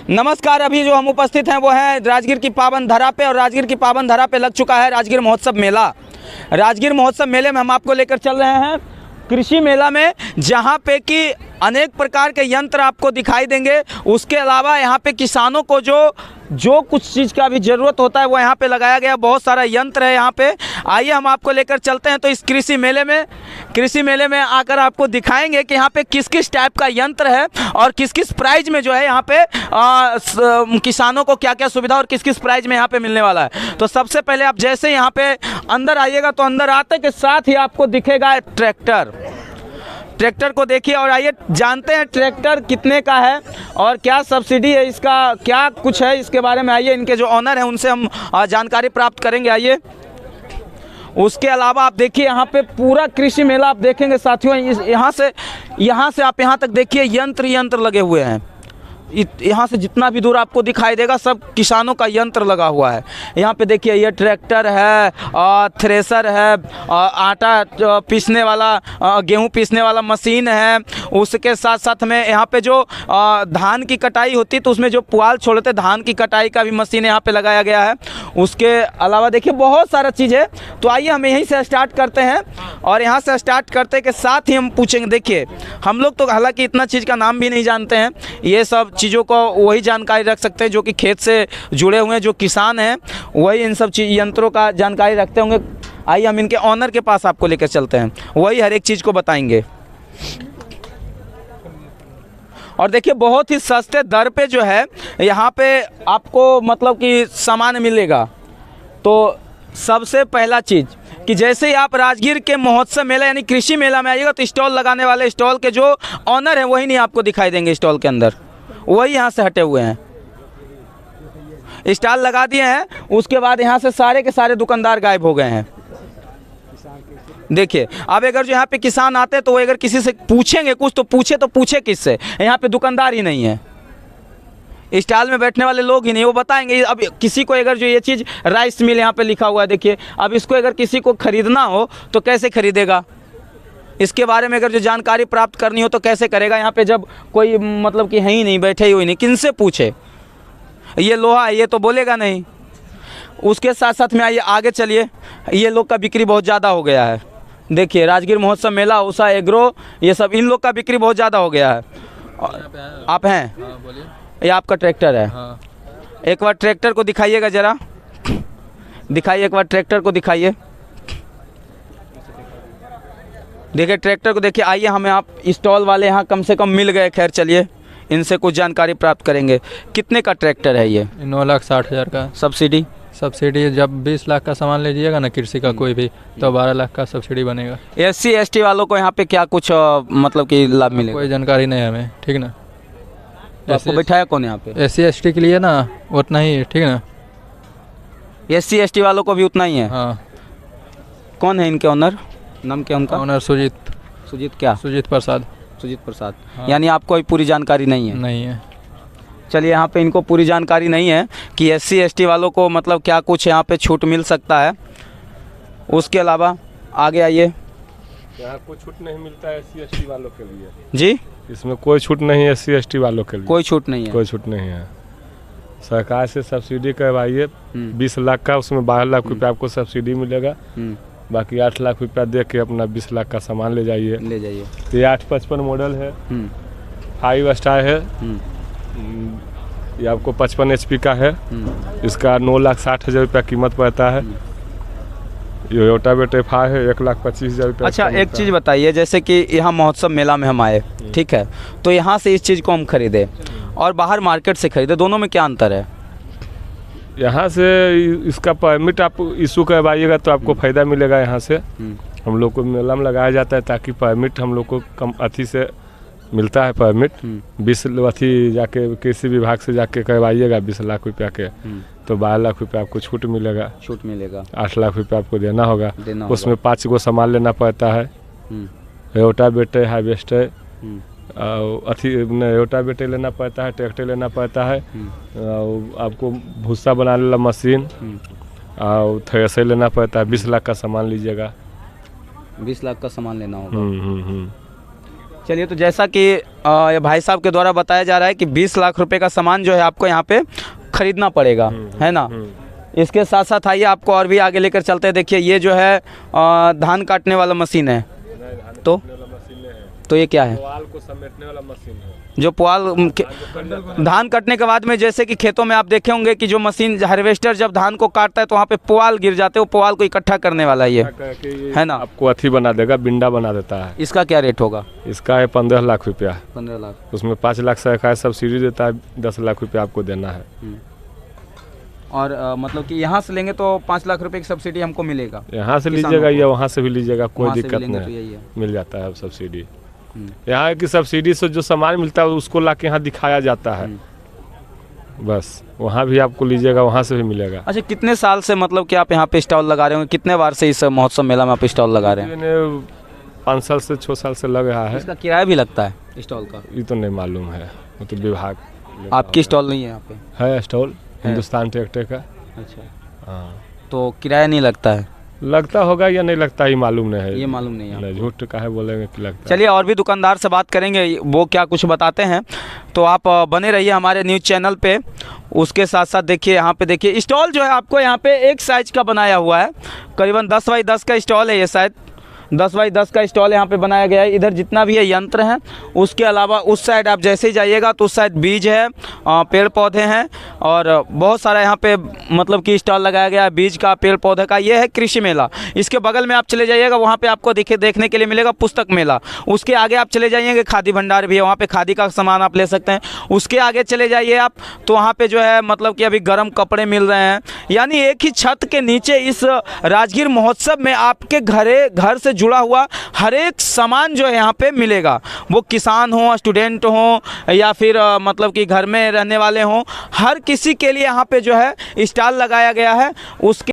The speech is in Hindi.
नमस्कार। अभी जो हम उपस्थित हैं वो है राजगीर की पावन धरा पे, और राजगीर की पावन धरा पे लग चुका है राजगीर महोत्सव मेला। राजगीर महोत्सव मेले में हम आपको लेकर चल रहे हैं कृषि मेला में, जहाँ पे कि अनेक प्रकार के यंत्र आपको दिखाई देंगे। उसके अलावा यहाँ पे किसानों को जो कुछ चीज़ का भी ज़रूरत होता है वो यहाँ पे लगाया गया। बहुत सारा यंत्र है यहाँ पे। आइए हम आपको लेकर चलते हैं तो इस कृषि मेले में आकर आपको दिखाएंगे कि यहाँ पे किस किस टाइप का यंत्र है और किस किस प्राइज में जो है यहाँ पे किसानों को क्या क्या सुविधा और किस किस प्राइज में यहाँ पे मिलने वाला है। तो सबसे पहले आप जैसे यहाँ पे अंदर आइएगा तो अंदर आते के साथ ही आपको दिखेगा ट्रैक्टर को देखिए और आइए जानते हैं ट्रैक्टर कितने का है और क्या सब्सिडी है, इसका क्या कुछ है इसके बारे में। आइए इनके जो ऑनर हैं उनसे हम जानकारी प्राप्त करेंगे। आइए। उसके अलावा आप देखिए यहाँ पे पूरा कृषि मेला आप देखेंगे साथियों। यहाँ से आप यहाँ तक देखिए यंत्र लगे हुए हैं। यहाँ से जितना भी दूर आपको दिखाई देगा सब किसानों का यंत्र लगा हुआ है। यहाँ पे देखिए ये ट्रैक्टर है, थ्रेसर है, आटा पीसने वाला, गेहूं पीसने वाला मशीन है। उसके साथ साथ में यहाँ पे जो धान की कटाई होती है तो उसमें जो पुआल छोड़ते धान की कटाई का भी मशीन यहाँ पे लगाया गया है। उसके अलावा देखिए बहुत सारा चीज़ है। तो आइए हम यहीं से स्टार्ट करते हैं और यहाँ से स्टार्ट करते के साथ ही हम पूछेंगे। देखिए हम लोग तो हालांकि इतना चीज़ का नाम भी नहीं जानते हैं, ये सब चीज़ों को वही जानकारी रख सकते हैं जो कि खेत से जुड़े हुए हैं, जो किसान हैं वही इन सब यंत्रों का जानकारी रखते होंगे। आइए हम इनके ऑनर के पास आपको लेकर चलते हैं, वही हर एक चीज़ को बताएंगे। और देखिए बहुत ही सस्ते दर पे जो है यहाँ पे आपको मतलब कि सामान मिलेगा। तो सबसे पहला चीज़ कि जैसे ही आप राजगीर के महोत्सव मेला यानी कृषि मेला में आइएगा तो स्टॉल लगाने वाले स्टॉल के जो ऑनर हैं वही नहीं आपको दिखाई देंगे। स्टॉल के अंदर वही यहाँ से हटे हुए हैं, स्टॉल लगा दिए हैं। उसके बाद यहाँ से सारे के सारे दुकानदार गायब हो गए हैं। देखिए अब अगर जो यहाँ पे किसान आते तो वो अगर किसी से पूछेंगे कुछ तो पूछे किससे, यहाँ पे दुकानदार ही नहीं है, स्टॉल में बैठने वाले लोग ही नहीं, वो बताएंगे। अब किसी को अगर जो ये चीज़ राइस मिल यहाँ पे लिखा हुआ है देखिए, अब इसको अगर किसी को ख़रीदना हो तो कैसे खरीदेगा, इसके बारे में अगर जो जानकारी प्राप्त करनी हो तो कैसे करेगा। यहाँ पे जब कोई मतलब कि है ही नहीं, बैठे ही नहीं, किन से पूछे, ये लोहा है ये तो बोलेगा नहीं। उसके साथ साथ में आइए आगे चलिए, ये लोग का बिक्री बहुत ज़्यादा हो गया है। देखिए राजगीर महोत्सव मेला, उषा एग्रो, ये सब इन लोग का बिक्री बहुत ज़्यादा हो गया है। आप हैं? हाँ, बोलिए। ये आपका ट्रैक्टर है? हाँ। एक बार ट्रैक्टर को दिखाइएगा ज़रा, दिखाइए एक बार ट्रैक्टर को दिखाइए। देखिए ट्रैक्टर को देखिए। आइए हमें आप स्टॉल वाले यहाँ कम से कम मिल गए। खैर चलिए इनसे कुछ जानकारी प्राप्त करेंगे। कितने का ट्रैक्टर है ये? 9,60,000 का। सब्सिडी जब 20 लाख का सामान लीजिएगा ना कृषि का कोई भी, तो 12 लाख का सब्सिडी बनेगा। SC ST वालों को यहाँ पे क्या कुछ मतलब कि लाभ मिलेगा? कोई जानकारी नहीं है हमें, ठीक ना। तो आपको बैठाया कौन यहाँ पे? SC ST के लिए ना उतना ही, ठीक ना। SC ST वालों को भी उतना ही है? हाँ। कौन है इनके ऑनर? नाम क्या उनका? ऑनर सुजीत प्रसाद। सुजीत प्रसाद। हाँ। यानी आपको पूरी जानकारी नहीं है? नहीं है। चलिए यहाँ पे इनको पूरी जानकारी नहीं है कि SC ST वालों को मतलब क्या कुछ यहाँ पे छूट मिल सकता है। उसके अलावा आगे आइए। यहाँ कोई छूट नहीं मिलता है SC ST वालों के लिए जी। इसमें कोई छूट नहीं है SC ST वालों के लिए, कोई छूट नहीं है? कोई छूट नहीं है। सरकार से सब्सिडी करवाइए 20 लाख का, उसमें 12 लाख रुपये आपको सब्सिडी मिलेगा। बाकी 8 लाख रुपया दे के अपना 20 लाख का सामान ले जाइए। ये 855 मॉडल है, 5 स्टार है। ये आपको 55 HP का है। इसका 9,60,000 रुपया कीमत पड़ता है। ये रोटावेटर है 1,25,000 रुपया। अच्छा एक चीज़ बताइए, जैसे कि यहाँ महोत्सव मेला में हम आए, ठीक है, तो यहाँ से इस चीज़ को हम खरीदे और बाहर मार्केट से खरीदे, दोनों में क्या अंतर है? यहाँ से इसका परमिट आप इशू करवाइएगा तो आपको फ़ायदा मिलेगा। यहाँ से हम लोग को मेला में लगाया जाता है ताकि परमिट हम लोग को कम अथी से मिलता है। परमिट 20 अथी जाके कृषि विभाग से जाके करवाइएगा 20 लाख रुपया के, तो 12 लाख रुपया आपको छूट मिलेगा। 8 लाख रुपया आपको देना होगा। उसमें 5 गो सामान लेना पड़ता है, रोटावेटर, हार्वेस्टर, अथी रोटावेटर लेना पड़ता है, ट्रैक्टर लेना पड़ता है, आपको भूसा बनाने वाला मशीन और थ्रेसर लेना पड़ता है। 20 लाख का सामान लीजिएगा। 20 लाख का सामान लेना होगा। चलिए, तो जैसा कि ये भाई साहब के द्वारा बताया जा रहा है कि 20 लाख रुपए का सामान जो है आपको यहाँ पे खरीदना पड़ेगा, है ना। इसके साथ साथ आइए आपको और भी आगे लेकर चलते हैं। देखिए ये जो है धान काटने वाला मशीन है, तो ये क्या है? पुआल को समेटने वाला मशीन है। जो पुआल धान कटने के बाद में, जैसे कि खेतों में आप देखे होंगे कि जो मशीन हार्वेस्टर जब धान को काटता है तो वहाँ पे पुआल गिर जाते हैं, वो पुआल को इकट्ठा करने वाला ये है ना। आपको अथी बना देगा, बिंडा बना देता है। इसका क्या रेट होगा? इसका है 15 लाख रुपया। 15 लाख। उसमें 5 लाख सरकार सब्सिडी देता है, 10 लाख रुपया आपको देना है। और मतलब कि यहाँ से लेंगे तो 5 लाख रुपए की सब्सिडी हमको मिलेगा। यहाँ से लीजिएगा या वहाँ से भी लीजिएगा, कोई वहाँ से दिक्कत भी लेंगे तो नहीं यही है। मिल जाता है सब्सिडी। यहाँ की सब्सिडी से जो सामान मिलता है उसको ला के यहाँ दिखाया जाता है, बस। वहाँ भी आपको लीजिएगा, वहाँ से भी मिलेगा। अच्छा, कितने साल से मतलब कि आप यहाँ पे स्टॉल लगा रहे होंगे? कितने बार से इस महोत्सव मेला में आप स्टॉल लगा रहे हैं? 5 साल से 6 साल से लग रहा है। इसका किराया भी लगता है स्टॉल का? ये तो नहीं मालूम है, वो तो विभाग। आपकी स्टॉल नहीं है यहाँ पे? है स्टॉल हिंदुस्तान ट्रैक्टर का। अच्छा, हाँ, तो किराया नहीं लगता है? लगता होगा या नहीं लगता, ये मालूम नहीं है। ये मालूम नहीं है। नहीं, झूठ काहे बोलेंगे कि लगता है। चलिए और भी दुकानदार से बात करेंगे, वो क्या कुछ बताते हैं, तो आप बने रहिए हमारे न्यूज़ चैनल पे। उसके साथ साथ देखिए यहाँ पे, देखिए स्टॉल जो है आपको यहाँ पे एक साइज का बनाया हुआ है, करीबन 10 बाई 10 का स्टॉल है ये, शायद 10 बाई 10 का स्टॉल यहाँ पे बनाया गया है। इधर जितना भी है यंत्र हैं, उसके अलावा उस साइड आप जैसे ही जाइएगा तो उस साइड बीज है, पेड़ पौधे हैं और बहुत सारा यहाँ पे मतलब कि स्टॉल लगाया गया है बीज का, पेड़ पौधे का। ये है कृषि मेला। इसके बगल में आप चले जाइएगा, वहाँ पे आपको देखने के लिए मिलेगा पुस्तक मेला। उसके आगे आप चले जाइएगा, खादी भंडार भी है, वहाँ पे खादी का सामान आप ले सकते हैं। उसके आगे चले जाइए आप तो वहाँ पे जो है मतलब कि अभी गर्म कपड़े मिल रहे हैं। यानी एक ही छत के नीचे इस राजगीर महोत्सव में आपके घर से जुड़ा हुआ हर एक सामान जो है यहाँ पे मिलेगा। वो किसान हो, स्टूडेंट हो या फिर मतलब कि घर में रहने वाले हों, हर किसी के लिए यहाँ पे जो है स्टॉल लगाया गया है। उसके